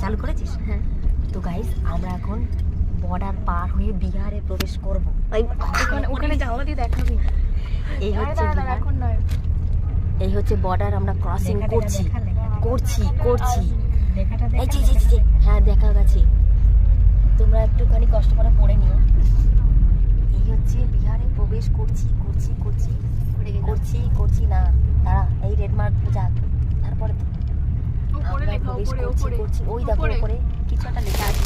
চালু করেছিস? হ্যাঁ। তো গাইস আমরা এখন বর্ডার পার হয়ে বিহারে প্রবেশ করবো। ওখানে যাওয়া দিয়ে দেখাবি। এই হচ্ছে বর্ডার, আমরা ক্রসিং করছি। হ্যাঁ দেখা গেছে, তোমরা একটুখানি কষ্ট করে পড়ে নিও। এই হচ্ছে বিহারে প্রবেশ করছি না, দাঁড়া এই রেড মার্ক যাক, তারপরে আমরা প্রবেশ করছি। ওই দেখো উপরে কিছু একটা লেখা আছে,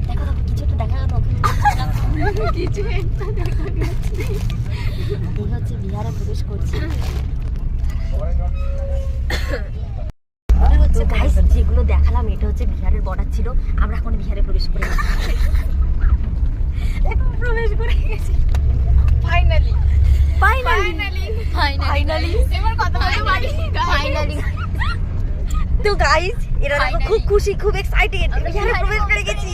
দেখো কিছু একটা দেখা গেল। এই হচ্ছে বিহারে প্রবেশ করছি। যেগুলো দেখালাম এটা হচ্ছে বিহারের বর্ডার ছিল, আমরা এখন বিহারে প্রবেশ করে গেছি। তো গাইস এরা খুব খুশি, খুব এক্সাইটেড, বিহারে প্রবেশ করে গেছি।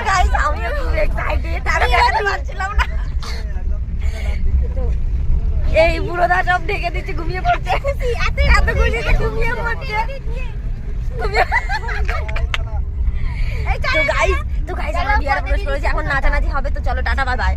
গাইস আমিও খুব এক্সাইটেড, আমি দেখাতে পারছিলাম না। এই বুড়োদা সব ঢেকে দিচ্ছে, ঘুমিয়ে পড়ছে, এত খুশিতে ঘুমিয়ে পড়ছে। তো গাইস আমরা বিহারে প্রবেশ করেছি, এখন নাচানাচি হবে। তো চলো টাটা বাই বাই।